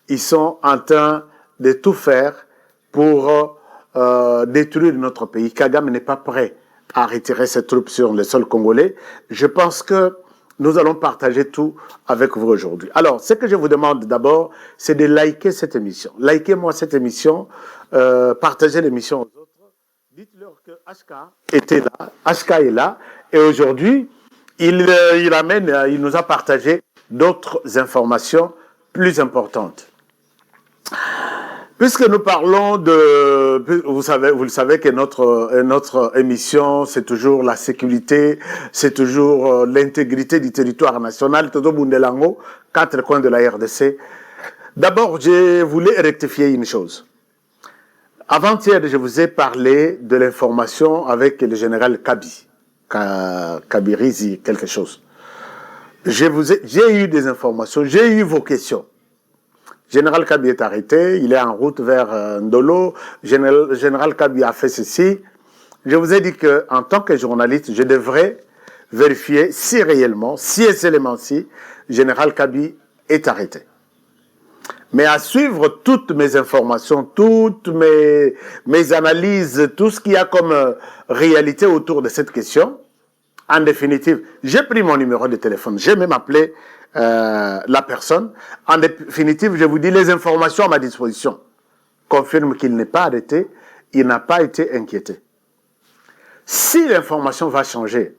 Ils sont en train de tout faire pour détruire notre pays. Kagame n'est pas prêt à retirer ses troupes sur le sol congolais. Je pense que nous allons partager tout avec vous aujourd'hui. Alors, ce que je vous demande d'abord, c'est de liker cette émission. Likez-moi cette émission, partagez l'émission aux autres. Dites-leur que HK était là, HK est là, et aujourd'hui, il nous a partagé d'autres informations plus importantes. Puisque nous parlons vous le savez que notre émission, c'est toujours la sécurité, c'est toujours l'intégrité du territoire national, Todo Bundelango, 4 coins de la RDC. D'abord, je voulais rectifier une chose. Avant-hier, je vous ai parlé de l'information avec le général Kabirizi, quelque chose. J'ai eu des informations, j'ai eu vos questions. Général Kabi est arrêté, il est en route vers Ndolo. Général Kabi a fait ceci. Je vous ai dit qu'en tant que journaliste, je devrais vérifier si réellement, si et seulement si, Général Kabi est arrêté. Mais à suivre toutes mes informations, toutes mes analyses, tout ce qu'il y a comme réalité autour de cette question, en définitive, j'ai pris mon numéro de téléphone, j'ai même appelé la personne. En définitive, je vous dis les informations à ma disposition confirment qu'il n'est pas arrêté, il n'a pas été inquiété. Si l'information va changer,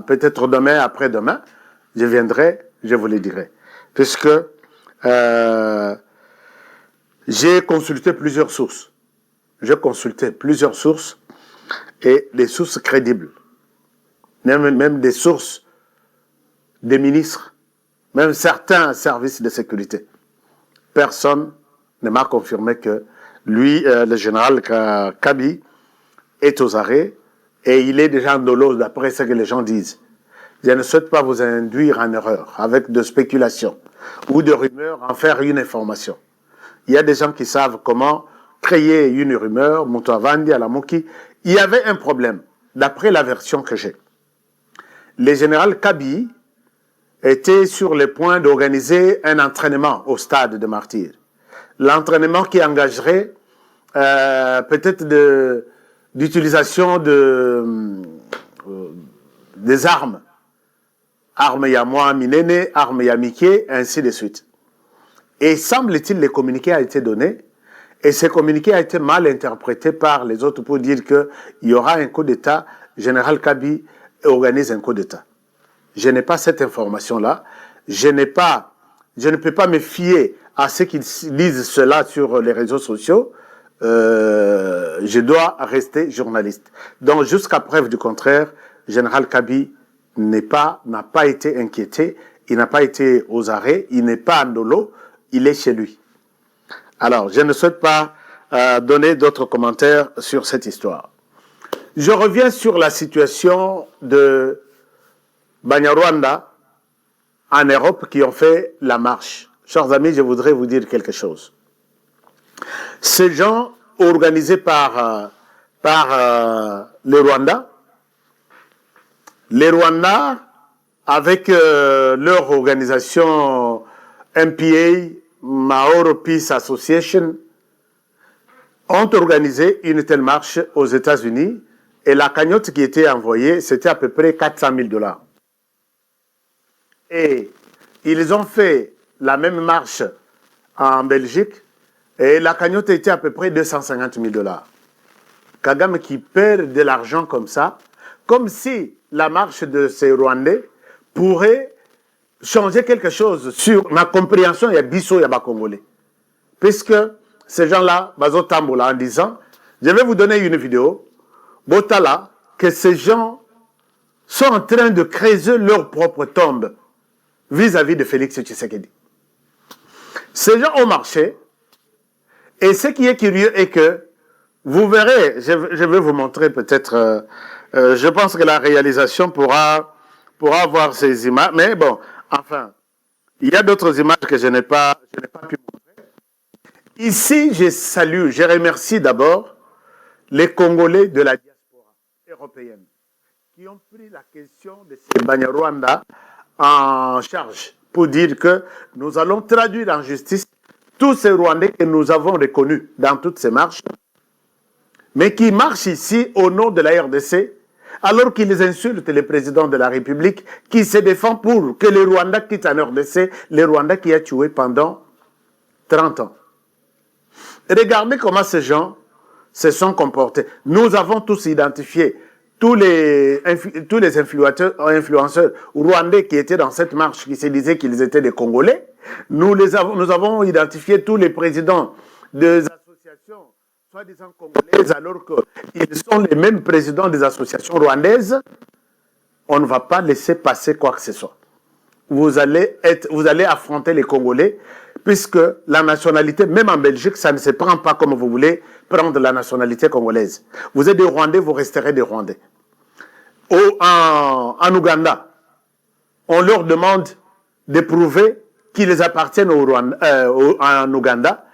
peut-être demain, après-demain, je viendrai, je vous le dirai. Puisque j'ai consulté plusieurs sources. J'ai consulté plusieurs sources et des sources crédibles. Même des sources des ministres, même certains services de sécurité. Personne ne m'a confirmé que lui, le général Kabi, est aux arrêts et il est déjà en dolo d'après ce que les gens disent. Je ne souhaite pas vous induire en erreur avec de spéculations ou de rumeurs, en faire une information. Il y a des gens qui savent comment créer une rumeur, Moutouavandi, Alamoki. Il y avait un problème, d'après la version que j'ai. Le général Kabi était sur le point d'organiser un entraînement au stade de Martyrs. L'entraînement qui engagerait peut-être d'utilisation des armes. Armes Yamoa Minene, armes Yamike, ainsi de suite. Et semble-t-il, le communiqué a été donné, et ce communiqué a été mal interprété par les autres pour dire qu'il y aura un coup d'État, Général Kabi organise un coup d'État. Je n'ai pas cette information-là. Je ne peux pas me fier à ceux qui disent cela sur les réseaux sociaux. Je dois rester journaliste. Donc, jusqu'à preuve du contraire, Général Kabi n'a pas été inquiété, il n'a pas été aux arrêts, il n'est pas en dolo, il est chez lui. Alors, je ne souhaite pas donner d'autres commentaires sur cette histoire. Je reviens sur la situation de Banyarwanda en Europe qui ont fait la marche. Chers amis, je voudrais vous dire quelque chose. Ces gens organisés par les Rwandais, avec leur organisation MPA, Mahoro Peace Association, ont organisé une telle marche aux États-Unis et la cagnotte qui était envoyée, c'était à peu près 400 000 $. Et ils ont fait la même marche en Belgique et la cagnotte était à peu près 250 000 $. Kagame qui perd de l'argent comme ça, comme si la marche de ces Rwandais pourrait changer quelque chose sur ma compréhension, il y a Bisso, il y a Congolais. Puisque ces gens-là, Bazo Tamboula, en disant, je vais vous donner une vidéo, Botala, que ces gens sont en train de creuser leur propre tombe vis-à-vis de Félix Tshisekedi. Ces gens ont marché, et ce qui est curieux est que, vous verrez, je vais vous montrer peut-être, je pense que la réalisation pourra voir ces images, mais bon, enfin, il y a d'autres images que je n'ai pas pu montrer. Ici, je remercie d'abord les Congolais de la diaspora européenne qui ont pris la question de ces Banyarwanda en charge pour dire que nous allons traduire en justice tous ces Rwandais que nous avons reconnus dans toutes ces marches, mais qui marchent ici au nom de la RDC, alors qu'ils insultent le président de la République, qui se défend pour que les Rwandais quittent en RDC, les Rwandais qui a tué pendant 30 ans. Regardez comment ces gens se sont comportés. Nous avons tous identifié tous les influenceurs rwandais qui étaient dans cette marche, qui se disaient qu'ils étaient des Congolais. Nous avons identifié tous les présidents des associations soi-disant congolaises, alors qu'ils sont les mêmes présidents des associations rwandaises. On ne va pas laisser passer quoi que ce soit. Vous allez affronter les Congolais, puisque la nationalité, même en Belgique, ça ne se prend pas comme vous voulez prendre la nationalité congolaise. Vous êtes des Rwandais, vous resterez des Rwandais. En Ouganda, on leur demande de prouver qu'ils appartiennent en Ouganda,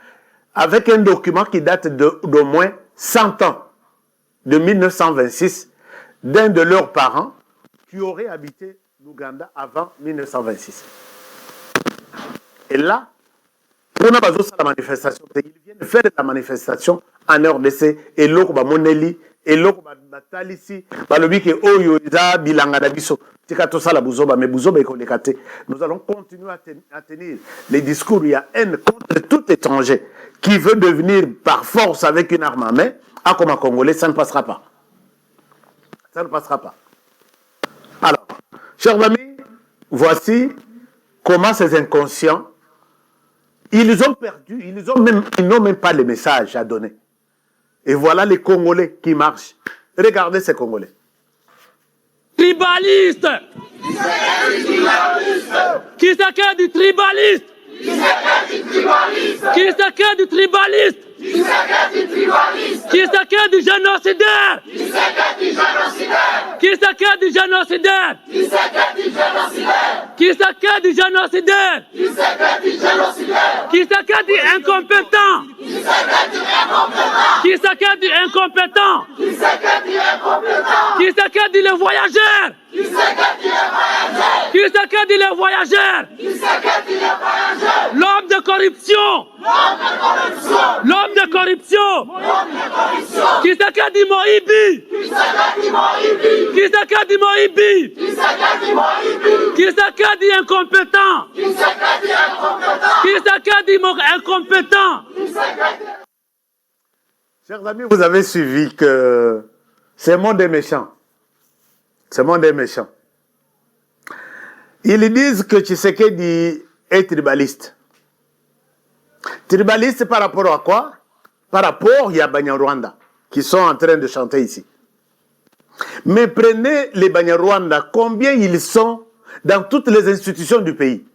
avec un document qui date d'au moins 100 ans, de 1926, d'un de leurs parents qui aurait habité l'Ouganda avant 1926. Et là, on a besoin de la manifestation. Ils viennent faire la manifestation en RDC et l'autre va moneli et l'autre va batalisi. Balobi que oyo iza bilanga da biso. Tikato sala buzoba mais buzoba ekolekate. Nous allons continuer à tenir les discours. Il y a haine contre tout étranger qui veut devenir par force avec une arme à main. Ah, comme un Congolais, ça ne passera pas. Ça ne passera pas. Alors, chers amis, voici comment ces inconscients, ils ont perdu, ils n'ont même pas les messages à donner. Et voilà les Congolais qui marchent. Regardez ces Congolais. Tribaliste! Qui s'accueille du tribaliste? Qui s'accueille du tribaliste? Qui s'accueille du génocidaire? Qui s'accueille du génocidaire? Qui s'accueille du génocidaire? Qui s'accueille du incompétent? Qui s'accueille du incompétent? Qui s'accueille du voyageur? Qui s'accueille du voyageur? L'homme de corruption! L'homme de corruption! Qui s'accueille du Moïbi? Qui s'accueille du Moïbi? Qui s'accueille du incompétent? Qui s'accueille du incompétent? Chers amis, vous avez suivi que ce monde est méchant. Ce monde est méchant. Ils disent que Tshisekedi est tribaliste. Tribaliste par rapport à quoi? Par rapport à Banyarwanda, qui sont en train de chanter ici. Mais prenez les Banyarwanda, combien ils sont dans toutes les institutions du pays.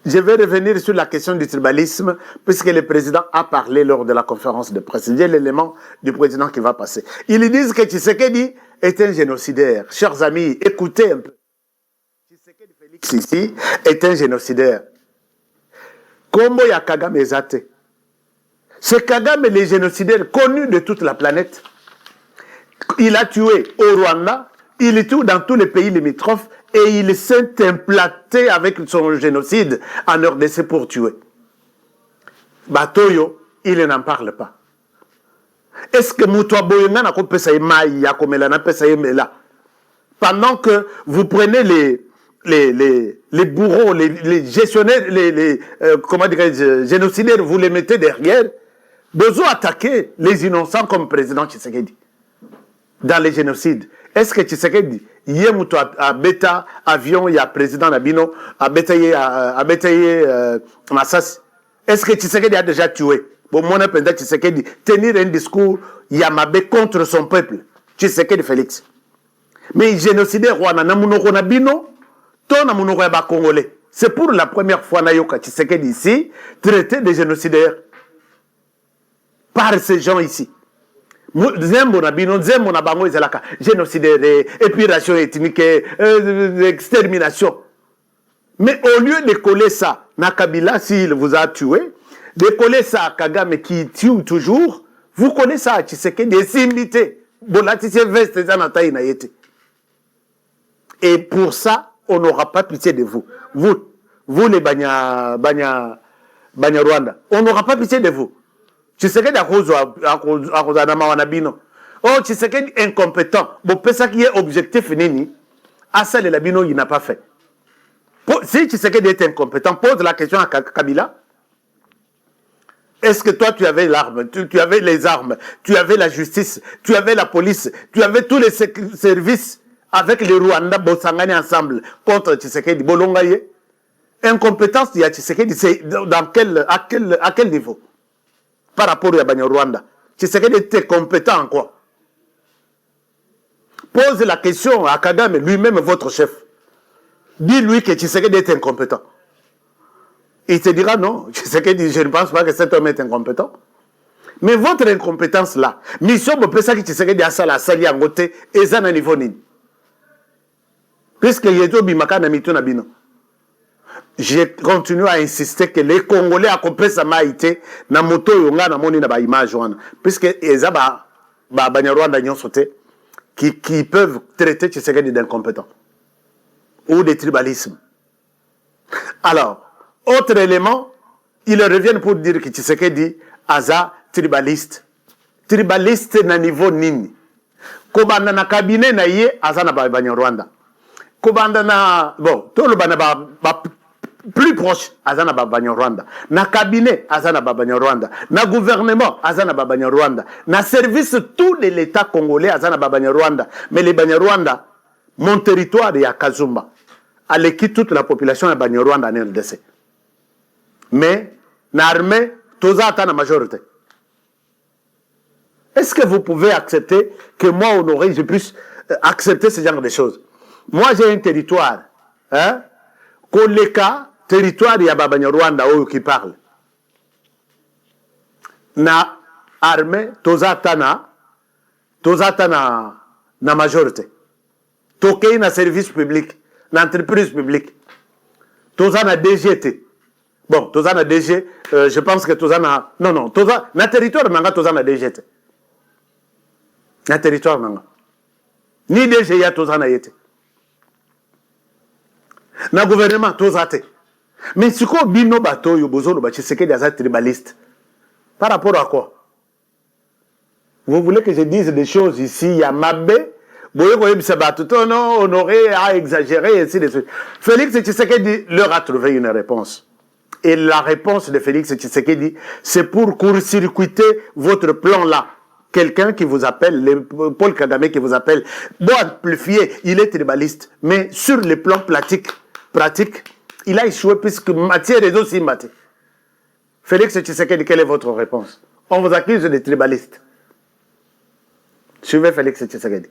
Je vais revenir sur la question du tribalisme, puisque le président a parlé lors de la conférence de presse. C'est l'élément du président qui va passer. Ils disent que Tshisekedi est un génocidaire. Chers amis, écoutez un peu. Tshisekedi Félix ici est un génocidaire. Kombo ya Kagame ezate. C'est Kagame, le génocidaire connu de toute la planète. Il a tué au Rwanda, il tue dans tous les pays limitrophes et il s'est implanté avec son génocide en RDC pour tuer. Batoyo, il n'en parle pas. Est-ce que Moutoua Boyonga n'a pas pesa maïa comme elle n'a pesa là? Pendant que vous prenez les bourreaux, les gestionnaires, comment dirais-je, génocidaires, vous les mettez derrière, besoin attaquer les innocents comme président Tshisekedi dans les génocides. Est-ce que Tshisekedi, Yemuto a bêta avion, il y a président Nabino, a bétaillé Massas? Est-ce que Tshisekedi a déjà tué? Bon, mon appel Tshisekedi, tenir un discours Yamabé contre son peuple. Tshisekedi Félix. Mais génocidaire Rwanda, Namunoko Nabino, ton Namunoko Yaba Congolais. C'est pour la première fois Nayoka Tshisekedi ici, traité de génocidaire par ces gens ici. Zembo Nabino, Zembo Nabango Ezelaka, génocidaire, épuration ethnique, extermination. Mais au lieu de coller ça, Nakabila, s'il vous a tué, de coller ça à Kagame qui tue toujours, vous connaissez ça à Tshisekedi, des similités. Et pour ça, on n'aura pas pitié de vous. Vous les Banya Rwanda, on n'aura pas pitié de vous. Tshisekedi akozana mawanabino. Oh, Tshisekedi incompétent. Bon, ça qui est objectif nini, Assa le Labino, il n'a pas fait. Si Tshisekedi est incompétent, pose la question à Kabila. Est-ce que toi, tu avais l'arme, tu avais les armes, tu avais la justice, tu avais la police, tu avais tous les services avec les Rwandais Bossangani ensemble contre Tshisekedi Bolongaye? Incompétence de Tshisekedi, c'est à quel niveau? Par rapport à Banyarwanda. Tshisekedi était compétent en quoi? Pose la question à Kagame, lui-même votre chef. Dis-lui que Tshisekedi est incompétent. Il te dira non, Tshisekedi, je ne pense pas que cet homme est incompétent. Mais votre incompétence là, mission Bopesa qui Tshisekedi a la sali en côté, et ça n'a niveau ni. Puisque Yeto Bimaka na mito na bino. Je continue à insister que les Congolais accomplissent sa maïté na moto yonga na moni na ba image wana. Puisque eza ba Banyarwanda nyon sauté qui peuvent traiter Tshisekedi d'incompétent ou de tribalisme. Alors, autre élément, ils reviennent pour dire que Tshisekedi aza tribaliste. Tribaliste na niveau nini. Kobanda na cabinet na ye aza na Banyarwanda. Kobanda na bon, tout le bana ba plus proche azana Banyarwanda. Na cabinet azana Banyarwanda. Na gouvernement azana Banyarwanda. Na service tout de l'État congolais azana Banyarwanda. Mais les Banyarwanda, mon territoire est à Kazumba. Allez quitte toute la population de Banyarwanda en RDC. Mais l'armée, tous à la majorité. Est-ce que vous pouvez accepter que moi, Honoré, je puisse accepter ce genre de choses? Moi, j'ai un territoire, hein, Koleka, territoire, il y a Banyarwanda qui parle. Na armée, tous à na majorité. Toké na service public, na entreprise publique. Tous à na DGT. Bon, Toza na DG, je pense que Toza na... Non, Toza, na territoire nanga Toza na DGT. Na territoire nanga. Ni DG ya Toza na yete. Na gouvernement Toza te. Mais si ko bino bato yo bozo ba Tshisekedi aza tribaliste. Par rapport à quoi? Vous voulez que je dise des choses ici, ya Mabé, non, Honoré a exagéré, et ainsi de suite. Félix Tshisekedi leur a trouvé une réponse. Et la réponse de Félix Tshisekedi, c'est pour court-circuiter votre plan-là. Quelqu'un qui vous appelle, Paul Kagame qui vous appelle, bon, amplifié, il est tribaliste. Mais sur le plan pratique, il a échoué puisque matière est aussi matière. Félix Tshisekedi, quelle est votre réponse? On vous accuse de tribaliste. Suivez Félix Tshisekedi.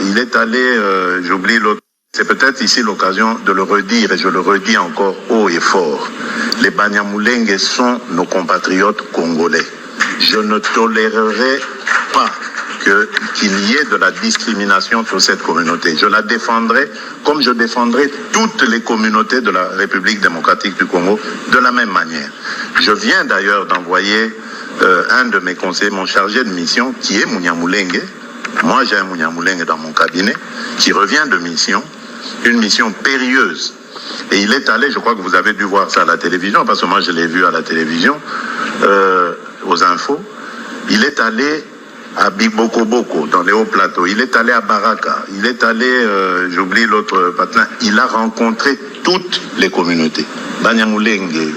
Il est allé, j'oublie l'autre. C'est peut-être ici l'occasion de le redire, et je le redis encore haut et fort. Les Banyamulenge sont nos compatriotes congolais. Je ne tolérerai pas qu'il y ait de la discrimination sur cette communauté. Je la défendrai comme je défendrai toutes les communautés de la République démocratique du Congo de la même manière. Je viens d'ailleurs d'envoyer un de mes conseillers, mon chargé de mission, qui est Munyamulenge. Moi, j'ai un Munyamulenge dans mon cabinet qui revient de mission, une mission périlleuse. Et il est allé, je crois que vous avez dû voir ça à la télévision, parce que moi je l'ai vu à la télévision, aux infos. Il est allé à Bibokoboko, dans les hauts plateaux. Il est allé à Baraka. Il est allé, j'oublie l'autre patelin. Il a rencontré toutes les communautés. Banyamulenge,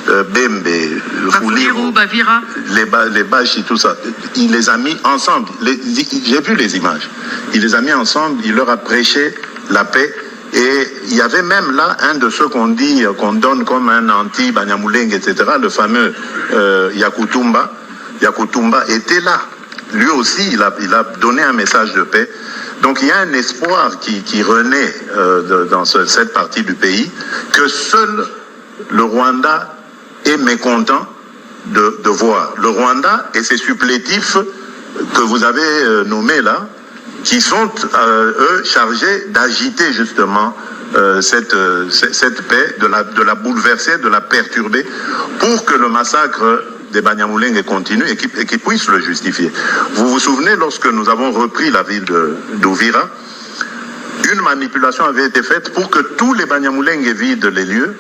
Bembe, Fuliru, Bavira, les Bashi, tout ça. Il les a mis ensemble. J'ai vu les images. Il les a mis ensemble, il leur a prêché la paix. Et il y avait même là un de ceux qu'on dit, qu'on donne comme un anti-Banyamulenge, etc., le fameux Yakutumba. Yakutumba était là. Lui aussi, il a donné un message de paix. Donc il y a un espoir qui renaît dans cette partie du pays, que seul le Rwanda est mécontent de voir. Le Rwanda et ses supplétifs que vous avez nommés là, qui sont, eux, chargés d'agiter justement cette paix, de la bouleverser, de la perturber, pour que le massacre des Banyamulenge continue et qui puisse le justifier. Vous vous souvenez, lorsque nous avons repris la ville d'Uvira, une manipulation avait été faite pour que tous les Banyamulenge vident les lieux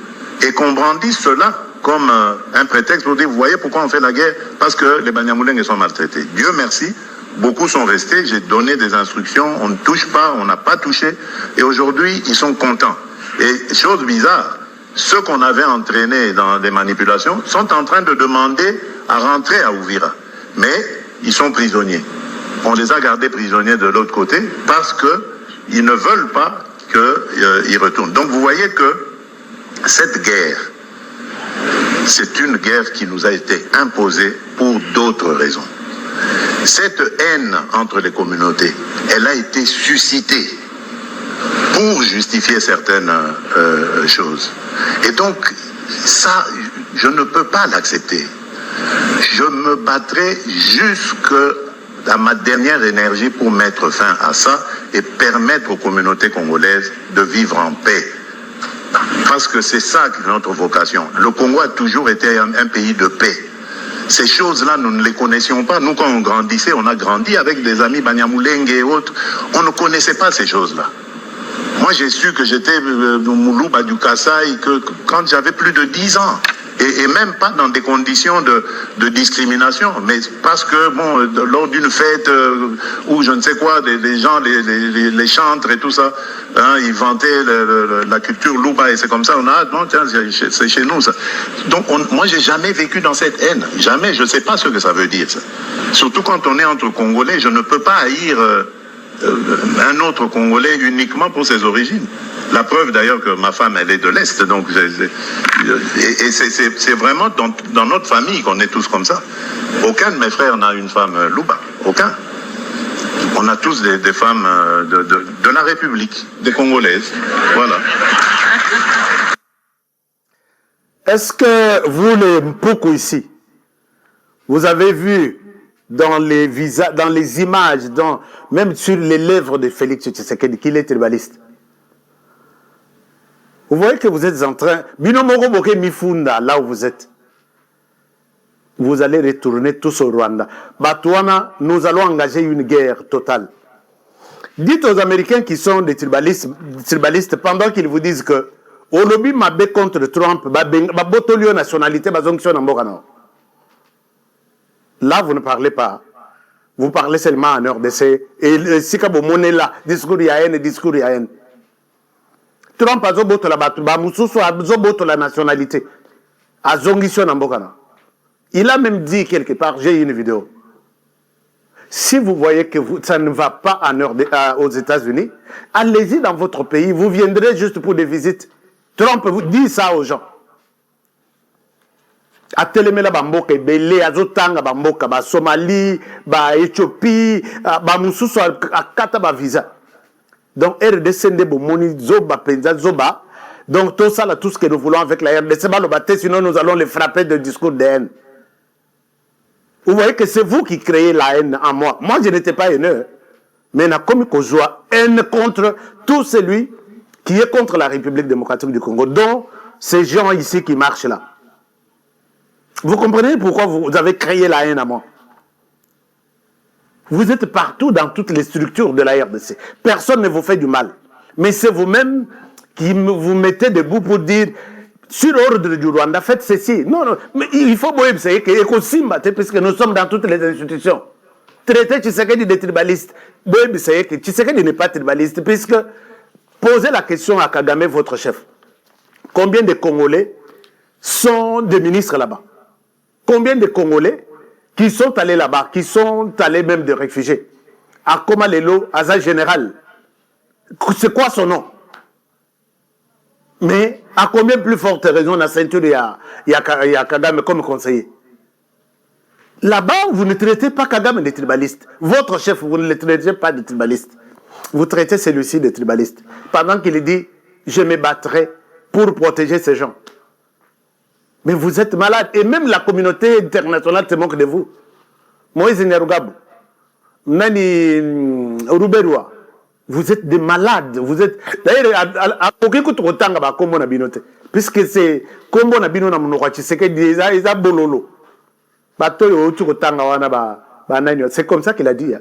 et qu'on brandisse cela comme un prétexte pour dire, vous voyez pourquoi on fait la guerre? Parce que les Banyamulenge sont maltraités. Dieu merci, beaucoup sont restés, j'ai donné des instructions, on ne touche pas, on n'a pas touché, et aujourd'hui, ils sont contents. Et chose bizarre, ceux qu'on avait entraînés dans des manipulations sont en train de demander à rentrer à Ouvira. Mais ils sont prisonniers. On les a gardés prisonniers de l'autre côté parce qu'ils ne veulent pas qu'ils retournent. Donc vous voyez que cette guerre, c'est une guerre qui nous a été imposée pour d'autres raisons. Cette haine entre les communautés, elle a été suscitée pour justifier certaines choses. Et donc, ça, je ne peux pas l'accepter. Je me battrai jusqu'à ma dernière énergie pour mettre fin à ça et permettre aux communautés congolaises de vivre en paix. Parce que c'est ça qui est notre vocation. Le Congo a toujours été un pays de paix. Ces choses-là, nous ne les connaissions pas. Nous, quand on grandissait, on a grandi avec des amis Banyamulenge et autres. On ne connaissait pas ces choses-là. Moi, j'ai su que j'étais Moulouba du Kassai quand j'avais plus de 10 ans. Et même pas dans des conditions de discrimination, mais parce que, bon, lors d'une fête où je ne sais quoi, les gens, les chantres et tout ça, hein, ils vantaient la culture Louba et c'est comme ça, on a, non, tiens, c'est chez nous ça. Donc, moi, j'ai jamais vécu dans cette haine, jamais, je ne sais pas ce que ça veut dire ça. Surtout quand on est entre Congolais, je ne peux pas haïr un autre Congolais uniquement pour ses origines. La preuve d'ailleurs que ma femme, elle est de l'Est, donc c'est vraiment dans notre famille qu'on est tous comme ça. Aucun de mes frères n'a une femme Louba, aucun. On a tous des femmes de la République, des Congolaises, voilà. Est-ce que vous, les Mpoukou ici, vous avez vu dans les visages, dans les images, même sur les lèvres de Félix Tshisekedi, qu'il est tribaliste? Vous voyez que vous êtes en train... Là où vous êtes. Vous allez retourner tous au Rwanda. Batouana, nous allons engager une guerre totale. Dites aux Américains qui sont des tribalistes pendant qu'ils vous disent que au lobby mabé contre Trump, botolio nationalité, bazonction en Morano. Là, vous ne parlez pas. Vous parlez seulement en RDC. Et si vous avez là, discours ya haine, discours ya haine. Trump a zoboto la batu, ba mususu a zoboto la nationalité. A zongisho na mbokana. Il a même dit quelque part, j'ai une vidéo. Si vous voyez que ça ne va pas aux États-Unis, allez-y dans votre pays, vous viendrez juste pour des visites. Trump vous dit ça aux gens. A telemela bamboka ebele, azotanga bamboka, ba Somalie, ba Éthiopie, ba mususu a kata ba visa. Donc, RDC Ndebomoni, Zoba, Penza, Zoba. Donc, tout ça, là, tout ce que nous voulons avec la RDC, sinon nous allons les frapper de discours de haine. Vous voyez que c'est vous qui créez la haine en moi. Moi, je n'étais pas haineux. Mais il y a comme qu'on joue haine contre tout celui qui est contre la République démocratique du Congo, dont ces gens ici qui marchent là. Vous comprenez pourquoi vous avez créé la haine à moi? Vous êtes partout dans toutes les structures de la RDC. Personne ne vous fait du mal. Mais c'est vous-même qui vous mettez debout pour dire, sur ordre du Rwanda, faites ceci. Non, non, mais il faut que puisque nous sommes dans toutes les institutions. Traiter Tshisekedi de tribaliste. Tshisekedi n'est pas tribaliste, puisque posez la question à Kagame, votre chef. Combien de Congolais sont des ministres là-bas? Combien de Congolais qui sont allés là-bas, qui sont allés même de réfugiés? Akoma Lelo, Aza Général. C'est quoi son nom? Mais à combien plus forte raison la ceinture il y a Kagame comme conseiller? Là-bas, vous ne traitez pas Kagame de tribaliste. Votre chef, vous ne le traitez pas de tribaliste. Vous traitez celui-ci de tribaliste. Pendant qu'il dit, je me battrai pour protéger ces gens. Mais vous êtes malade. Et même la communauté internationale se moque de vous. Moïse Nyarugabo, Nani Ruberwa, vous êtes des malades. Vous êtes. D'ailleurs, à aucun coup de temps, comme on a binoté. Puisque c'est comme on a binoté, c'est que ils ont bololo. C'est comme ça qu'il a dit.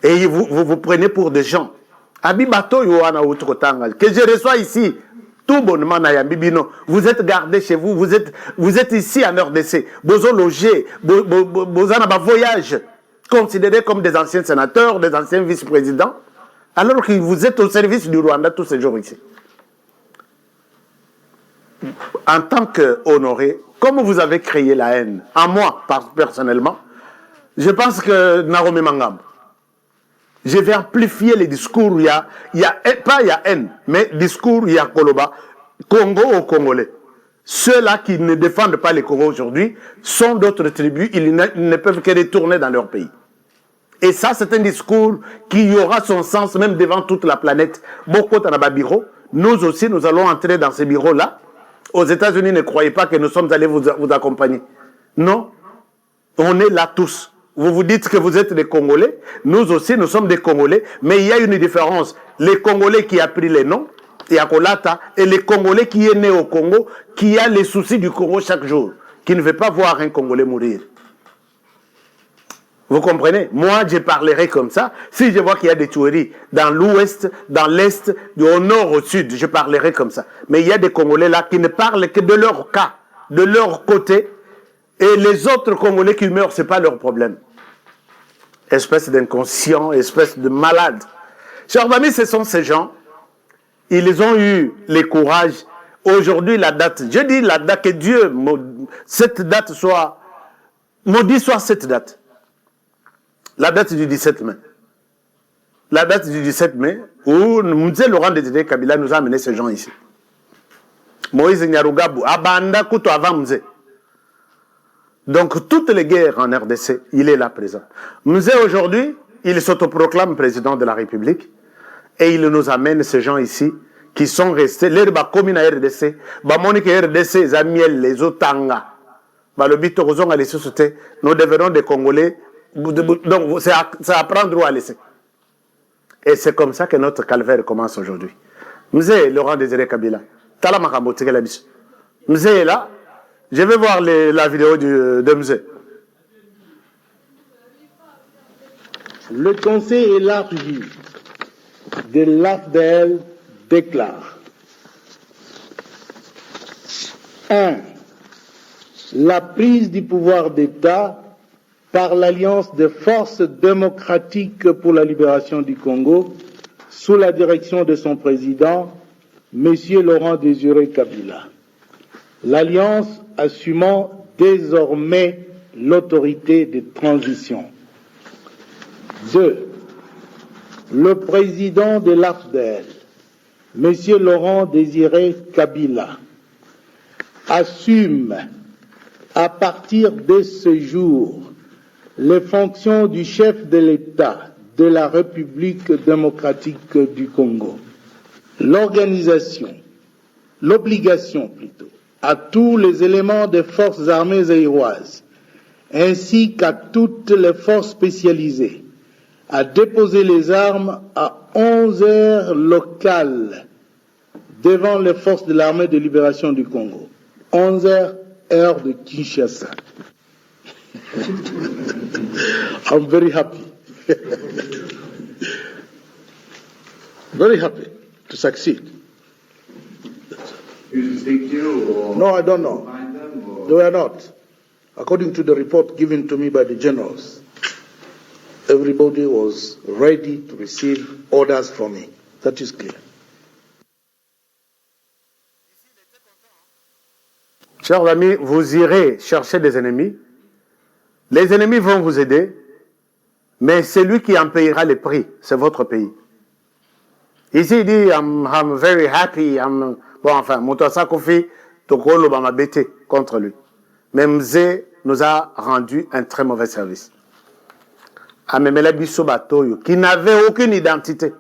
Et vous prenez pour des gens. Abi bato yo wana utukotanga. Que je reçois ici tout bonnement na yambibino. Vous êtes gardés chez vous, vous êtes ici en RDC. Bozo logé, bozana ba voyage, considérés comme des anciens sénateurs, des anciens vice-présidents, alors que vous êtes au service du Rwanda tous ces jours ici. En tant qu'honoré, comme vous avez créé la haine, en moi personnellement, je pense que Narome Mangam, je vais amplifier les discours, il y a haine, mais discours, il y a Koloba, Congo aux Congolais. Ceux-là qui ne défendent pas les Congos aujourd'hui sont d'autres tribus, ils ne peuvent que retourner dans leur pays. Et ça, c'est un discours qui aura son sens même devant toute la planète. Beaucoup de bureaux, nous aussi, nous allons entrer dans ces bureaux-là. Aux États-Unis, ne croyez pas que nous sommes allés vous accompagner. Non, on est là tous. Vous vous dites que vous êtes des Congolais, nous aussi nous sommes des Congolais, mais il y a une différence. Les Congolais qui a pris les noms, Yakolata, et les Congolais qui est né au Congo, qui a les soucis du Congo chaque jour, qui ne veut pas voir un Congolais mourir. Vous comprenez? Moi, je parlerai comme ça. Si je vois qu'il y a des tueries dans l'ouest, dans l'est, au nord, au sud, je parlerai comme ça. Mais il y a des Congolais là qui ne parlent que de leur cas, de leur côté, et les autres Congolais qui meurent, ce n'est pas leur problème. Espèce d'inconscient, espèce de malade. Chers amis, ce sont ces gens, ils ont eu le courage. Aujourd'hui, la date, je dis la date, que Dieu, cette date soit, maudit soit cette date. La date du 17 mai. La date du 17 mai, où Mzee Laurent Désiré Kabila nous a amené ces gens ici. Moïse Nyarugabou, Abanda Kouto avant Mzee. Donc, toutes les guerres en RDC, il est là présent. Mzee, aujourd'hui, il s'autoproclame président de la République et il nous amène ces gens ici qui sont restés. Les communes à RDC, Monique RDC, Zamiel, les Otanga, le Bito Rozong à les sociétés, nous devenons des Congolais. Donc, c'est à prendre ou à laisser. Et c'est comme ça que notre calvaire commence aujourd'hui. Mzee Laurent Désiré Kabila, Talamakambo Tigelabis. Mzee est là. Je vais voir la vidéo de Mzee. Le conseil élargi de l'AFDL déclare 1. La prise du pouvoir d'État par l'Alliance des forces démocratiques pour la libération du Congo sous la direction de son président, M. Laurent Désiré Kabila. L'Alliance assumant désormais l'autorité de transition. 2. Le président de l'AFDL, M. Laurent Désiré Kabila, assume à partir de ce jour les fonctions du chef de l'État de la République démocratique du Congo. L'obligation à tous les éléments des forces armées zaïroises, ainsi qu'à toutes les forces spécialisées, à déposer les armes à 11 heures locales devant les forces de l'armée de libération du Congo. 11 heures, heure de Kinshasa. I'm very happy. Very happy to succeed. No, I don't know. They were not. According to the report given to me by the generals, everybody was ready to receive orders from me. That is clear. Chers amis, vous irez chercher des ennemis. Les ennemis vont vous aider, mais c'est lui qui en payera les prix. C'est votre pays. Ici, il dit, I'm very happy. Bon, enfin, Moutassa Kofi, Tokolo m'a bêté contre lui. Mais Mzee nous a rendu un très mauvais service. Amemela Bisso Batoyo, qui n'avait aucune identité.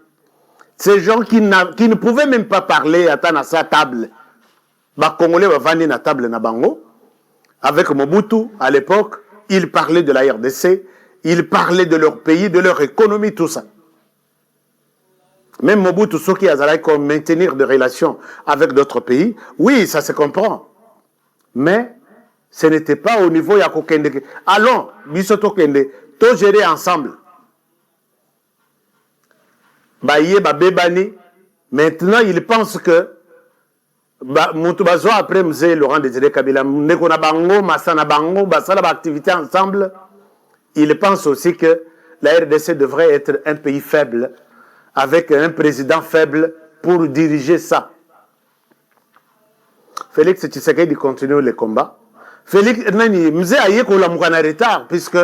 Ces gens qui ne pouvaient même pas parler à sa table. Les Congolais vont venir à la table na bango. Avec Mobutu, à l'époque, ils parlaient de la RDC, ils parlaient de leur pays, de leur économie, tout ça. Même Mobutu, ceux qui ont maintenir des relations avec d'autres pays, oui, ça se comprend. Mais ce n'était pas au niveau Yakokende. Allons, Bisoto Kende, tout gérer ensemble. Baye Babebani. Maintenant, il pense que Moutoubazwa après Mzé Laurent Désiré Kabila, Nekona Bango, Massana Bango, Bassala activité ensemble, il pense aussi que la RDC devrait être un pays faible, avec un président faible pour diriger ça. Félix Tshisekedi continue le combat. Félix Nani Mzé Ayeko la Moukana retard, puisque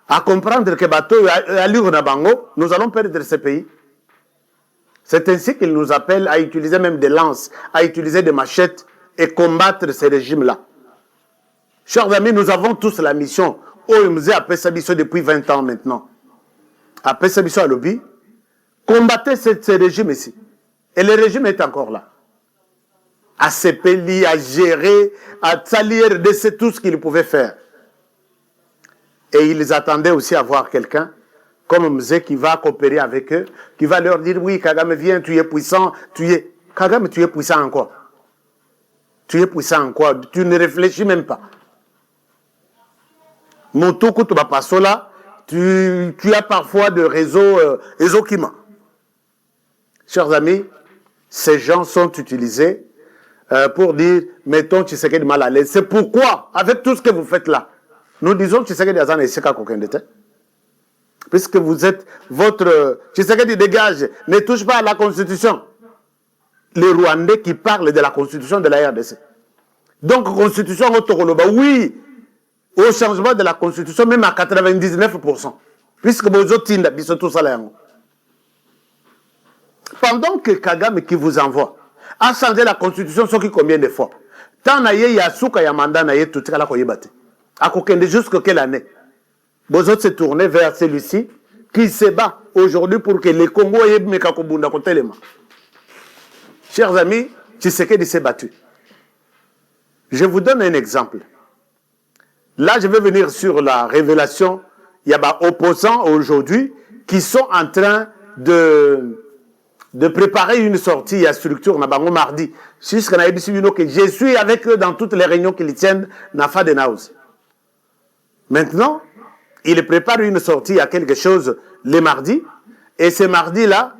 à comprendre que Bato à l'Urna Bango, nous allons perdre ce pays. C'est ainsi qu'il nous appelle à utiliser même des lances, à utiliser des machettes et combattre ces régimes-là. Chers amis, nous avons tous la mission. OMZ a fait ça depuis 20 ans maintenant. A fait ça à lobby. Combattez ces régimes ici. Et le régime est encore là. À s'épeler, à gérer, à salir de tout ce qu'ils pouvaient faire. Et ils attendaient aussi à voir quelqu'un comme Mzé qui va coopérer avec eux, qui va leur dire, oui, Kagame, viens, tu es puissant, Kagame, tu es puissant en quoi? Tu es puissant en quoi? Tu ne réfléchis même pas. Moutoukou Tubapasola, tu as parfois de réseaux Ezokima. Chers amis, ces gens sont utilisés pour dire, mettons Tshisekedi mal à l'aise. C'est pourquoi, avec tout ce que vous faites là, nous disons Tshisekedi Azan et Seka Kokendete. Puisque vous êtes votre... Tshisekedi dégage, ne touche pas à la Constitution. Les Rwandais qui parlent de la Constitution de la RDC. Donc, Constitution Otokoloba, oui, au changement de la Constitution, même à 99%. Puisque vous êtes tout ça là. Pendant que Kagame qui vous envoie a changé la Constitution, ce qui combien de fois? Tant naye yasuka ya mandat naye tout la koyebate. A kokende jusqu'à quelle année? Vous autres se tourner vers celui-ci qui se bat aujourd'hui pour que les Congo aient Mekakobunda Kotelema. Chers amis, Tshisekedi s'est battu. Je vous donne un exemple. Là, je vais venir sur la révélation. Il y a des opposants aujourd'hui qui sont en train de préparer une sortie à structure Nabango mardi. Jusqu'à que je suis avec eux dans toutes les réunions qu'ils tiennent dans Fadenaus. Maintenant, il prépare une sortie à quelque chose les mardis. Et ce mardi-là,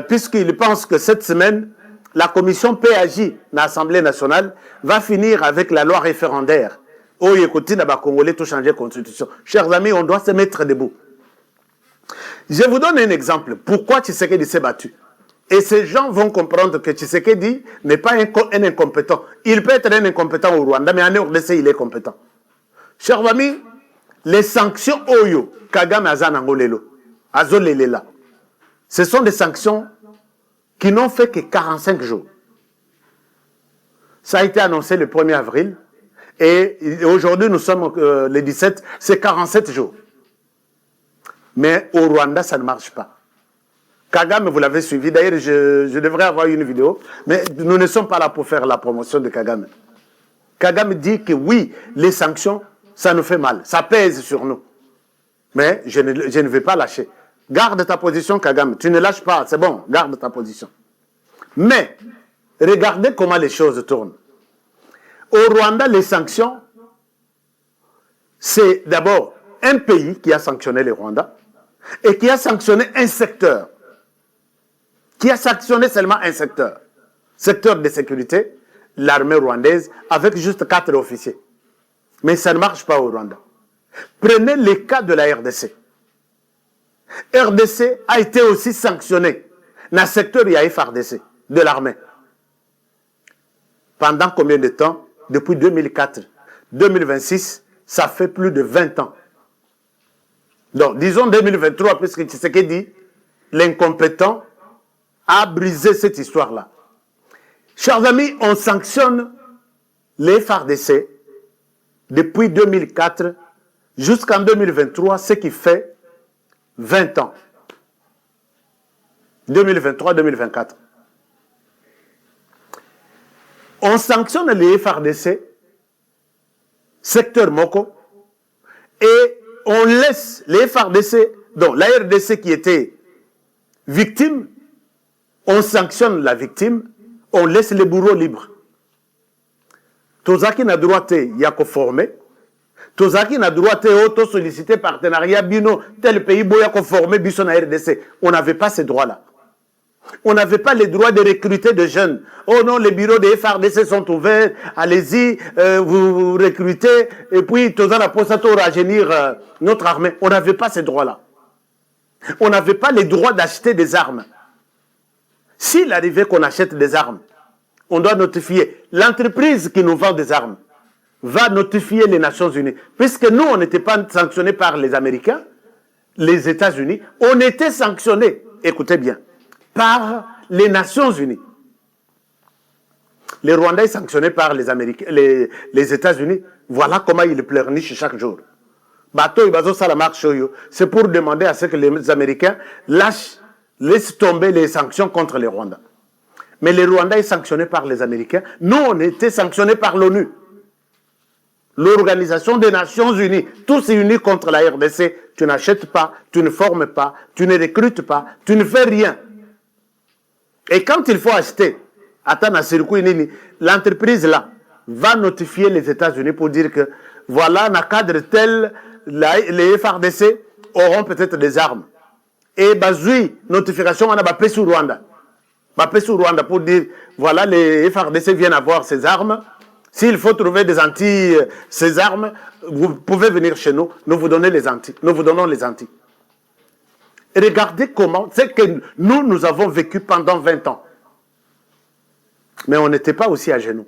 puisqu'il pense que cette semaine, la commission PAJ, l'Assemblée nationale, va finir avec la loi référendaire. Oh, écoutez, Congolais, tout changer la constitution. Chers amis, on doit se mettre debout. Je vous donne un exemple. Pourquoi Tshisekedi s'est battu? Et ces gens vont comprendre que Tshisekedi n'est pas un incompétent. Il peut être un incompétent au Rwanda, mais en RDC, il est compétent. Chers amis, les sanctions Oyo, Kagame Azanangolelo, Azolelela, ce sont des sanctions qui n'ont fait que 45 jours. Ça a été annoncé le 1er avril et aujourd'hui nous sommes le 17, c'est 47 jours. Mais au Rwanda, ça ne marche pas. Kagame, vous l'avez suivi, d'ailleurs je devrais avoir une vidéo, mais nous ne sommes pas là pour faire la promotion de Kagame. Kagame dit que oui, les sanctions, ça nous fait mal, ça pèse sur nous. Mais je ne vais pas lâcher. Garde ta position, Kagame. Tu ne lâches pas, c'est bon, garde ta position. Mais, regardez comment les choses tournent. Au Rwanda, les sanctions, c'est d'abord un pays qui a sanctionné le Rwanda et qui a sanctionné un secteur. Qui a sanctionné seulement un secteur. Secteur de sécurité, l'armée rwandaise, avec juste 4 officiers. Mais ça ne marche pas au Rwanda. Prenez le cas de la RDC. RDC a été aussi sanctionné dans le secteur IAF-RDC de l'armée. Pendant combien de temps? Depuis 2004. 2026, ça fait plus de 20 ans. Donc, disons 2023, puisque Tshisekedi, l'incompétent, a brisé cette histoire-là. Chers amis, on sanctionne les FARDC depuis 2004 jusqu'en 2023, ce qui fait 20 ans. 2023-2024. On sanctionne les FARDC, secteur Moko, et on laisse les FARDC, donc la RDC qui était victime, on sanctionne la victime, on laisse les bourreaux libres. Tozaki n'a droit, il y a qu'au former. Tozaki n'a droit de solliciter partenariat bino tel pays boya conformé biso na RDC. On n'avait pas ces droits-là. On n'avait pas les droits de recruter des jeunes. Oh non, les bureaux des FRDC sont ouverts. Allez-y, vous recrutez. Et puis, Tozana Posato rajeunir notre armée. On n'avait pas ces droits-là. On n'avait pas les droits d'acheter des armes. S'il arrivait qu'on achète des armes, on doit notifier. L'entreprise qui nous vend des armes va notifier les Nations Unies. Puisque nous, on n'était pas sanctionnés par les Américains, les États-Unis. On était sanctionnés, écoutez bien, par les Nations Unies. Les Rwandais sanctionnés par les Américains, les États-Unis. Voilà comment ils pleurnichent chaque jour. C'est pour demander à ce que les Américains laissent tomber les sanctions contre les Rwandais. Mais les Rwandais sont sanctionnés par les Américains. Nous, on était sanctionnés par l'ONU. L'Organisation des Nations Unies. Tous unis contre la RDC. Tu n'achètes pas, tu ne formes pas, tu ne recrutes pas, tu ne fais rien. Et quand il faut acheter, l'entreprise là va notifier les États-Unis pour dire que voilà, dans le cadre tel, les FRDC auront peut-être des armes. Et bazoui, notification, on a Bapé sur Rwanda. Bapé sur Rwanda pour dire voilà, les FRDC viennent avoir ces armes. S'il faut trouver ces armes, vous pouvez venir chez nous, nous vous donnons les anti. Nous vous donnons les anti. Et regardez comment, c'est que nous avons vécu pendant 20 ans. Mais on n'était pas aussi à genoux.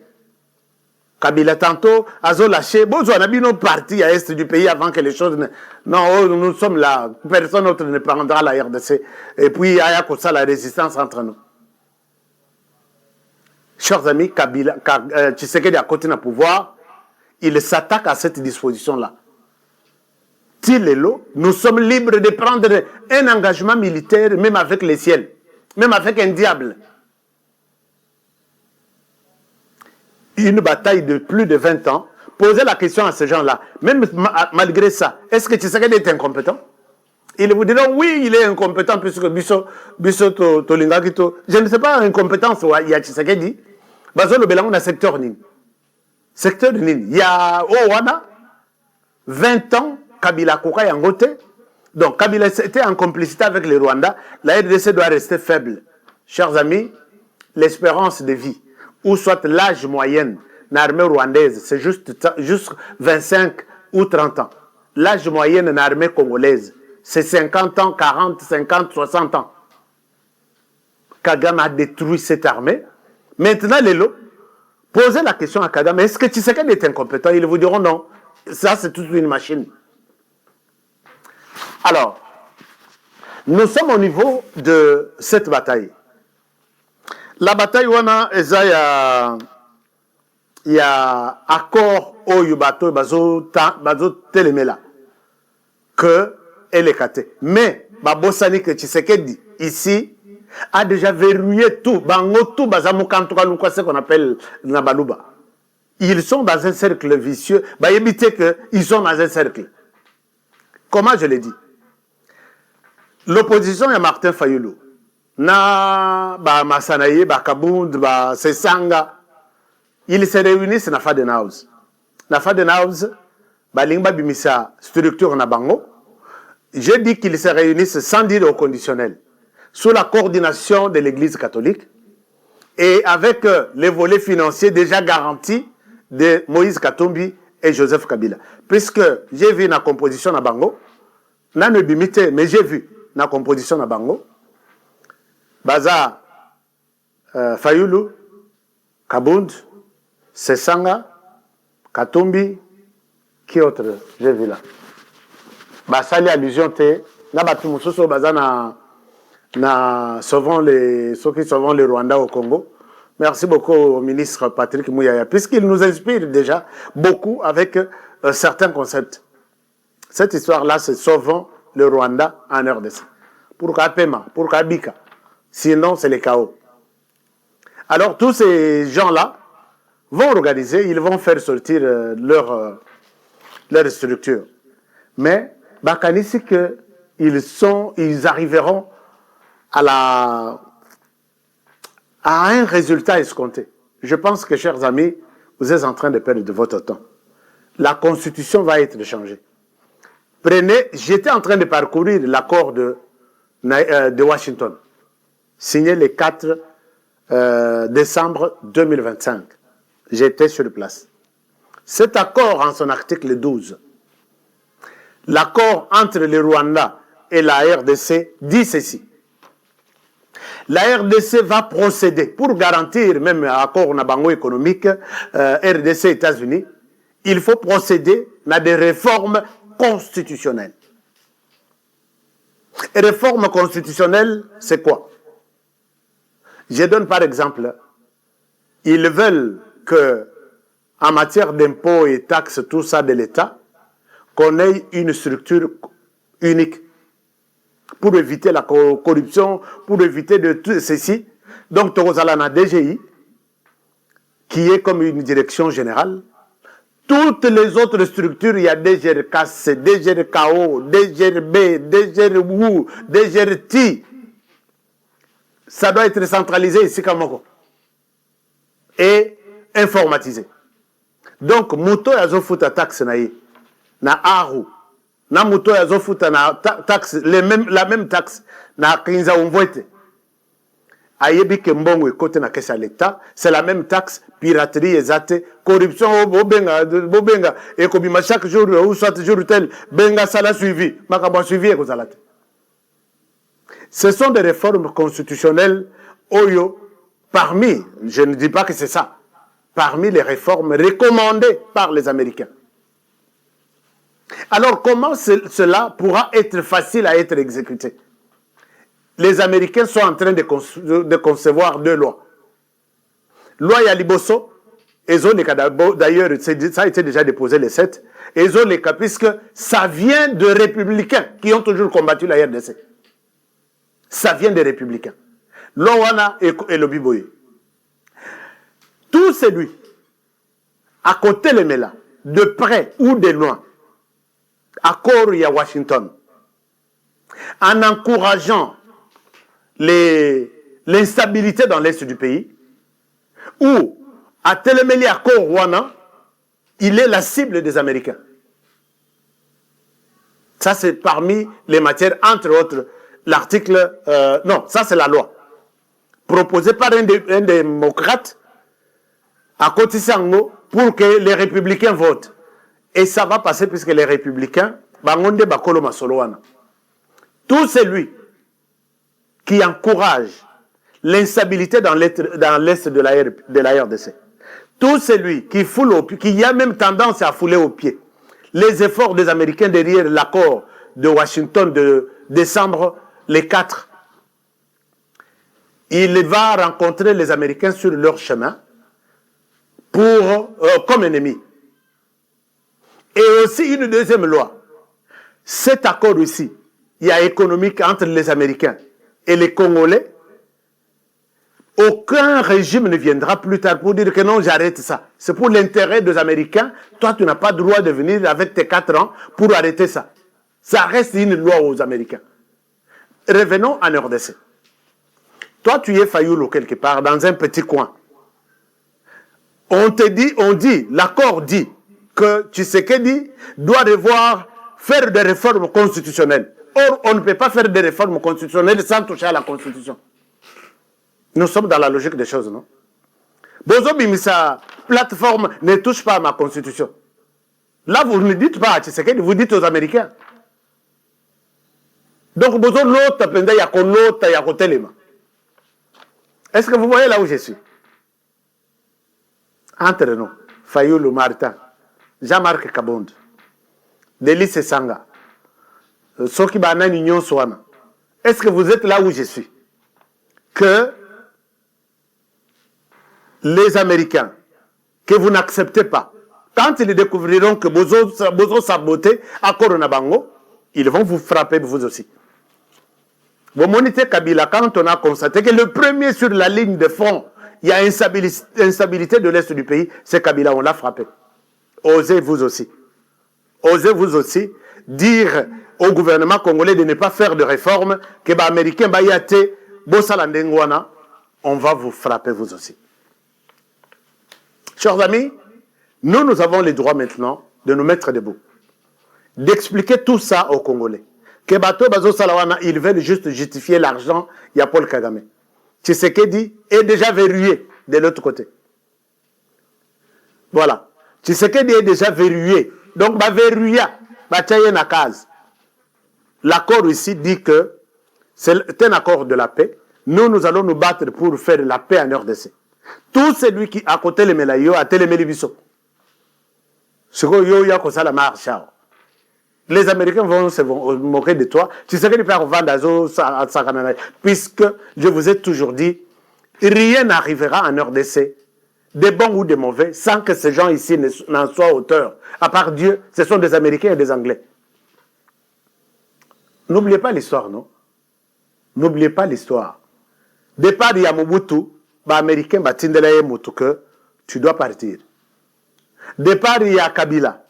Kabila tantôt, Azo lâché, bon, on a bien nos partis à l'est du pays avant que les choses ne... Non, nous sommes là, personne d'autre ne prendra la RDC. Et puis, il y a comme ça la résistance entre nous. Chers amis, Tshisekedi à côté du pouvoir, il s'attaque à cette disposition-là. Tilelo, nous sommes libres de prendre un engagement militaire, même avec les ciels, même avec un diable. Une bataille de plus de 20 ans, poser la question à ces gens-là, même malgré ça, est-ce que Tshisekedi est incompétent? Ils vous diront oui, il est incompétent puisque Biso Tolingakito, je ne sais pas, incompétence, il y a Tshisekedi, Bazolo Belango dans secteur Nini. Secteur Nini, il y a Owana, 20 ans, Kabila Koka Yangote, donc Kabila était en complicité avec les Rwandais, la RDC doit rester faible. Chers amis, l'espérance de vie, ou soit l'âge moyen de l'armée rwandaise, c'est juste 25 ou 30 ans. L'âge moyen de l'armée congolaise, c'est 50 ans, 40, 50, 60 ans. Kagame a détruit cette armée. Maintenant, les lots, posez la question à Kagame, est-ce que Tshisekedi est incompétent? Ils vous diront non. Ça, c'est toute une machine. Alors, nous sommes au niveau de cette bataille. La bataille, il y a accord au Yubato, Bazo Telemela, que elle est catée. Mais, Babosani que Tshisekedi, ici, a déjà verrouillé tout. Bango tout, ce qu'on appelle Nabaluba. Ils sont dans un cercle vicieux. Évitez qu'ils sont dans un cercle. Comment je l'ai dit? L'opposition est Martin Fayulu. Na Masanaye, Kabound, Sesanga. Ils se réunissent dans Fadenhouse. Dans Fadenhouse, Lingba Bimisa structure na Bango. J'ai dit qu'ils se réunissent sans dire au conditionnel, sous la coordination de l'Église catholique et avec les volets financiers déjà garantis de Moïse Katumbi et Joseph Kabila. Puisque j'ai vu la composition na Bango, na ne bimité, mais j'ai vu la composition na Bango, Baza Fayulu, Kabound, Sesanga, Katumbi, qui autre j'ai vu là? Basali allusion te, na batu mususu baza na sauvons ceux qui sauvent les Rwandais au Congo. Merci beaucoup au ministre Patrick Mouyaya, puisqu'il nous inspire déjà beaucoup avec certains concepts. Cette histoire-là, c'est sauvons le Rwanda en RDC. Pour Kapema, pour Kabika. Sinon, c'est le chaos. Alors, tous ces gens-là vont organiser, ils vont faire sortir leur structure. Mais, Bakani, c'est qu'ils arriveront à un résultat escompté. Je pense que, chers amis, vous êtes en train de perdre de votre temps. la constitution va être changée. Prenez, j'étais en train de parcourir l'accord de Washington, signé le 4 décembre 2025. J'étais sur place. Cet accord, en son article 12, l'accord entre le Rwanda et la RDC dit ceci. La RDC va procéder pour garantir, même accord nabango économique, RDC États-Unis, il faut procéder à des réformes constitutionnelles. Et réforme constitutionnelle, c'est quoi? Je donne par exemple, ils veulent que, en matière d'impôts et taxes, tout ça de l'État, qu'on ait une structure unique pour éviter la corruption, pour éviter de tout ceci. Donc, Tozalana DGI, qui est comme une direction générale. Toutes les autres structures, il y a DGRKC, DGRKO, DGRB, DGRWU, DGRT. Ça doit être centralisé ici, Kamoko. Et informatisé. Donc, Muto Yazofuta taxe na Aru. Na Muto Yazofuta na taxe, la même taxe, na Kinza Umvoete. Ayebi Kembongo côté na caisse à l'État, c'est la même taxe, piraterie ezate, corruption bobenga, et kobima chaque jour, ou soit jour tel, benga sala suivi, makabo suivi et kozalate. Ce sont des réformes constitutionnelles, Oyo, parmi, je ne dis pas que c'est ça, parmi les réformes recommandées par les Américains. Alors, comment cela pourra être facile à être exécuté? Les Américains sont en train de concevoir deux lois. Loi Yaliboso, d'ailleurs, ça a été déjà déposé les 7, puisque ça vient de républicains qui ont toujours combattu la RDC. Ça vient des républicains. Lowana et Lobiboye. Tout celui, à côté les Mela, de près ou de loin, accord à Washington, en encourageant l'instabilité dans l'est du pays, ou à Téléméli accord Rwanda, il est la cible des Américains. Ça, c'est parmi les matières, entre autres, l'article... non, ça, c'est la loi. Proposée par un démocrate à Kotisango pour que les républicains votent. Et ça va passer puisque les républicains, Bangonde Bakolo Masoloana. Tout celui qui encourage l'instabilité dans l'est de la RDC, tout celui qui a même tendance à fouler aux pieds les efforts des Américains derrière l'accord de Washington de décembre les 4, il va rencontrer les Américains sur leur chemin comme ennemis. Et aussi une deuxième loi. Cet accord ici, il y a économique entre les Américains et les Congolais. Aucun régime ne viendra plus tard pour dire que non, j'arrête ça. C'est pour l'intérêt des Américains. Toi, tu n'as pas le droit de venir avec tes 4 ans pour arrêter ça. Ça reste une loi aux Américains. Revenons en RDC. Toi, tu es Fayoulou quelque part, dans un petit coin. On dit, l'accord dit que Tshisekedi doit faire des réformes constitutionnelles. Or, on ne peut pas faire des réformes constitutionnelles sans toucher à la Constitution. Nous sommes dans la logique des choses, non? Bozo Bimisa, plateforme ne touche pas à ma Constitution. Là, vous ne dites pas à Tshisekedi, vous dites aux Américains. Donc, Bozo l'autre, il y a l'autre, il y a l'autre. Est-ce que vous voyez là où je suis? Entre nous, Fayoulou Martin, Jean-Marc Kabonde, Délice Sanga, Soki Banan Union Swana. Est-ce que vous êtes là où je suis? Que les Américains, que vous n'acceptez pas, quand ils découvriront que Bozo saboté à Coronabango, ils vont vous frapper vous aussi. Vous monitez Kabila, quand on a constaté que le premier sur la ligne de front, il y a instabilité de l'Est du pays, c'est Kabila, on l'a frappé. Osez vous aussi. Osez vous aussi dire au gouvernement congolais de ne pas faire de réformes, que les Américains, on va vous frapper vous aussi. Chers amis, nous avons le droit maintenant de nous mettre debout. D'expliquer tout ça aux Congolais. Que Bato Bazo Salawana, ils veulent juste justifier l'argent, il y a Paul Kagame. Tshisekedi est déjà verrouillé de l'autre côté. Voilà. Tshisekedi est déjà verrouillé. Donc, bah verrouillé, bah tchaye na case. L'accord ici dit que c'est un accord de la paix. Nous allons nous battre pour faire la paix en RDC. Tout celui qui a côté les Melayo a télémé biso. Ce que yo ya ko sala marche. Les Américains vont se moquer de toi. Tu sais que tu peux vendre à Sakanana. Puisque je vous ai toujours dit, rien n'arrivera en RDC, des bons ou des mauvais, sans que ces gens ici n'en soient auteurs. À part Dieu, ce sont des Américains et des Anglais. N'oubliez pas l'histoire, non? N'oubliez pas l'histoire. Départ, il y a Mobutu, Américain, Tindelaye Moutouke, tu dois partir. Départ, il y a Kabila.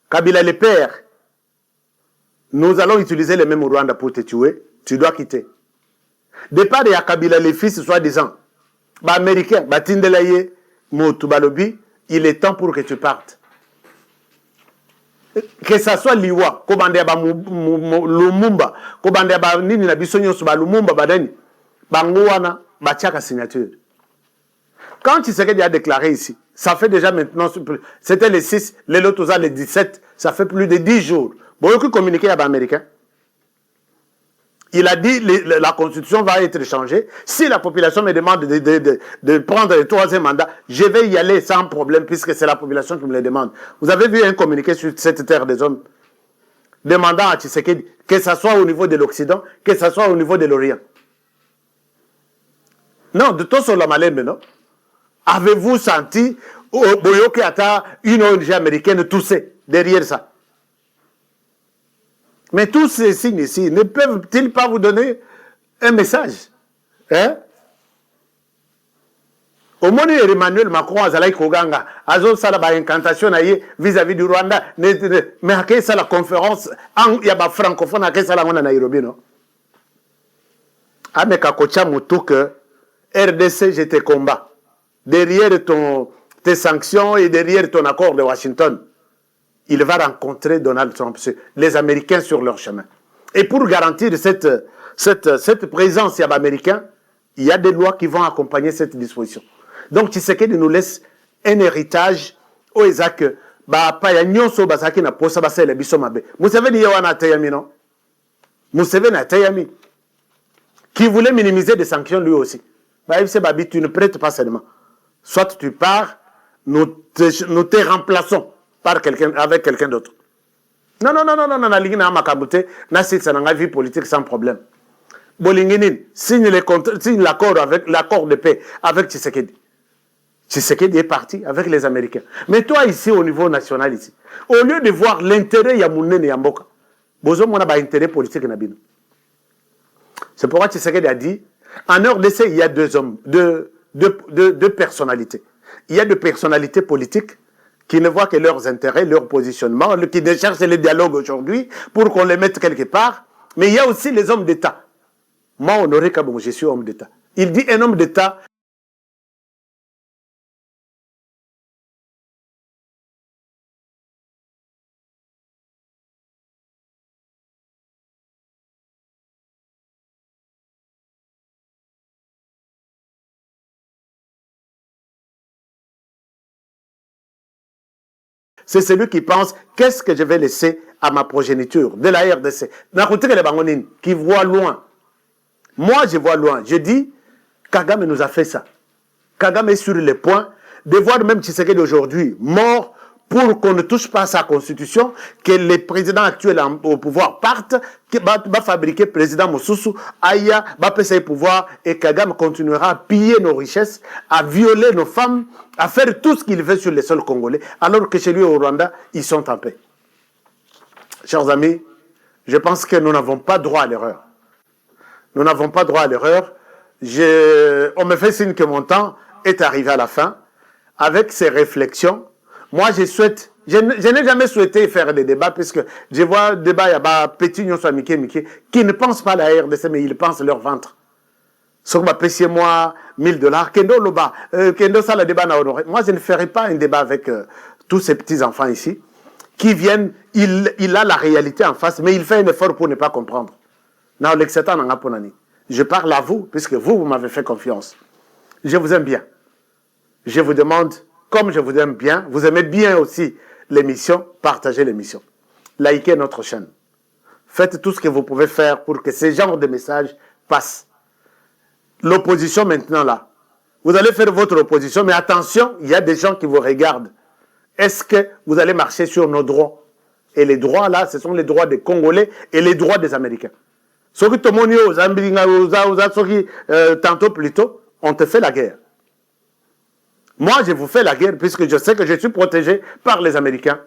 Kabila, le père. Nous allons utiliser les mêmes Rwanda pour te tuer. Tu dois quitter. Départ, il y a Kabila, les fils, soi-disant. Américain, Tindelaye Moutou Balobi, il est temps pour que tu partes. Que ça soit Liwa, Kobande ba Lumumba, Kobande ba Nini na Bisonyo ba Lumumba badani, Bangouana, Bachaka signature. Quand Tshisekedi a déclaré ici, ça fait déjà maintenant, c'était les 6, les Lotosa les 17, ça fait plus de 10 jours. Beaucoup communiqué avec l'Américain. Il a dit la constitution va être changée. Si la population me demande de prendre le 3e mandat, je vais y aller sans problème puisque c'est la population qui me le demande. Vous avez vu un communiqué sur cette terre des hommes demandant à Tshisekedi que ce soit au niveau de l'Occident, que ce soit au niveau de l'Orient. Non, de tout sur la malembe, non? Avez-vous senti Boyoke Ata, une ONG américaine tousser derrière ça? Mais tous ces signes ici ne peuvent-ils pas vous donner un message? Hein? Au moment où Emmanuel Macron a dit Koganga, Azo Salaba incantation vis-à-vis du Rwanda, mais à quelle la conférence, il y a des francophones à quelle salle on a Nairobi, non? Avec Akocha Moutouk, RDC, je te combat. Derrière tes sanctions et derrière ton accord de Washington, il va rencontrer Donald Trump, les Américains sur leur chemin. Et pour garantir cette présence américaine, il y a des lois qui vont accompagner cette disposition. Donc, Tshisekedi nous laisse un héritage au Isaac, qui voulait minimiser des sanctions lui aussi. Tu ne prêtes pas seulement. Soit tu pars, nous te remplaçons avec quelqu'un d'autre. Non, c'est une vie politique sans problème. Bolinginin signe l'accord de paix avec Tshisekedi. Tshisekedi est parti avec les Américains. Mais toi ici, au niveau national ici, au lieu de voir l'intérêt Yamounene et Yamboka, Bozo Mona ba intérêt politique Nabino. C'est pourquoi Tshisekedi a dit, en RDC, il y a deux personnalités. Il y a des personnalités politiques qui ne voient que leurs intérêts, leur positionnement, qui ne cherchent le dialogue aujourd'hui pour qu'on les mette quelque part. Mais il y a aussi les hommes d'État. Moi, Honoré Kabon, je suis homme d'État. Il dit un homme d'État. C'est celui qui pense, qu'est-ce que je vais laisser à ma progéniture de la RDC. Qui voit loin. Moi, je vois loin. Je dis, Kagame nous a fait ça. Kagame est sur le point de voir même Tshisekedi aujourd'hui mort pour qu'on ne touche pas à sa constitution, que les présidents actuels au pouvoir partent, que va fabriquer président Moussousou, Aya, va passer au pouvoir et Kagame continuera à piller nos richesses, à violer nos femmes, à faire tout ce qu'il veut sur les sols congolais, alors que chez lui au Rwanda, ils sont en paix. Chers amis, je pense que nous n'avons pas droit à l'erreur. Nous n'avons pas droit à l'erreur. On me fait signe que mon temps est arrivé à la fin. Avec ces réflexions, moi je n'ai jamais souhaité faire des débats, puisque je vois des débats, il y a petits qui ne pensent pas à la RDC, mais ils pensent leur ventre. Ce que payez-moi $1000, Kendo Loba, Kendo ça le débat n'a honoré. Moi je ne ferai pas un débat avec tous ces petits enfants ici. qui viennent, il a la réalité en face, mais il fait un effort pour ne pas comprendre. Je parle à vous, puisque vous m'avez fait confiance. Je vous aime bien. Je vous demande, comme je vous aime bien, vous aimez bien aussi l'émission, partagez l'émission. Likez notre chaîne. Faites tout ce que vous pouvez faire pour que ce genre de messages passent. L'opposition maintenant là, vous allez faire votre opposition, mais attention, il y a des gens qui vous regardent. Est-ce que vous allez marcher sur nos droits? Et les droits là, ce sont les droits des Congolais et les droits des Américains. Ceux qui tantôt plus tôt, on te fait la guerre. Moi, je vous fais la guerre puisque je sais que je suis protégé par les Américains.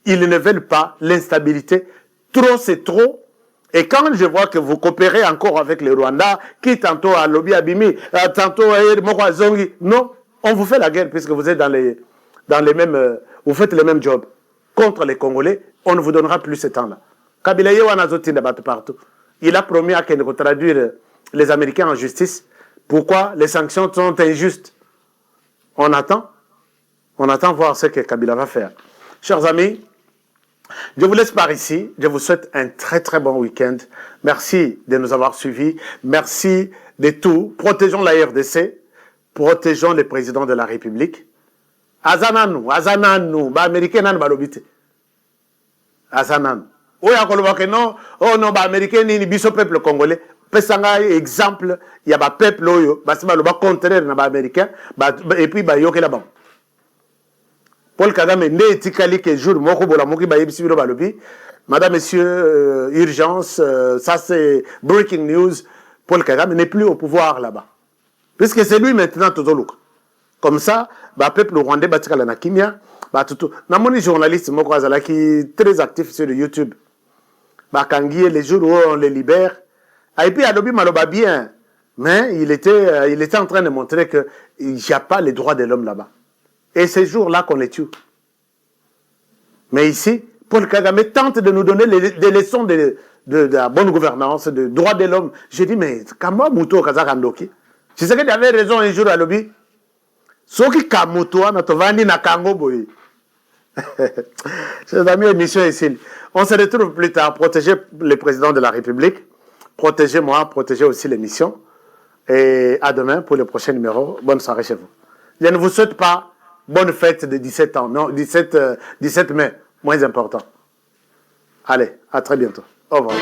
Ils ne veulent pas l'instabilité. Trop, c'est trop. Et quand je vois que vous coopérez encore avec les Rwandais, qui tantôt à Lobi Abimi, tantôt à Mokwa Zongi, non, on vous fait la guerre puisque vous êtes dans les mêmes, vous faites les mêmes jobs. Contre les Congolais, on ne vous donnera plus ce temps-là. Kabila Yewanazoti ne bat partout. Il a promis à Kenko traduire les Américains en justice. Pourquoi les sanctions sont injustes? On attend voir ce que Kabila va faire. Chers amis, je vous laisse par ici. Je vous souhaite un très très bon week-end. Merci de nous avoir suivis. Merci de tout. Protégeons la RDC. Protégeons le président de la République. Azananu, ba Américain nan balobite. Azananu. Oya koloba que non, oh non, ba Américain ni biso peuple congolais. Pesanga exemple, il y a ba peuple oyo, ba sima loba contraire na ba Américain, et puis ba yoke là-bas. Paul Kagame ne etikali que jour moko bola moki ba yebisi bino balobi. Madame, Monsieur, urgence, ça c'est breaking news. Paul Kagame n'est plus au pouvoir là-bas. Puisque c'est lui maintenant Tozoluka. Comme ça, le peuple rwandais batikala na kimia, tout. Namoni journaliste moko azala qui très actif sur YouTube. Kangie les jours où on les libère. Et puis Alobi maloba bien, mais il était en train de montrer que il n'y a pas les droits de l'homme là-bas. Et ces jours-là qu'on les tue. Mais ici, Paul Kagame tente de nous donner des leçons de la bonne gouvernance, de droits de l'homme. J'ai dit, mais comment Mouto Kazakandoki? Tu sais qu'il avait raison un jour à Alobi. Soki Kamutoa Natovani Nakango Boy. Chers amis, émission ici. On se retrouve plus tard. Protéger le président de la République. Protégez-moi, protégez aussi l'émission. Et à demain pour le prochain numéro. Bonne soirée chez vous. Je ne vous souhaite pas bonne fête de 17 ans. Non, 17 mai. Moins important. Allez, à très bientôt. Au revoir.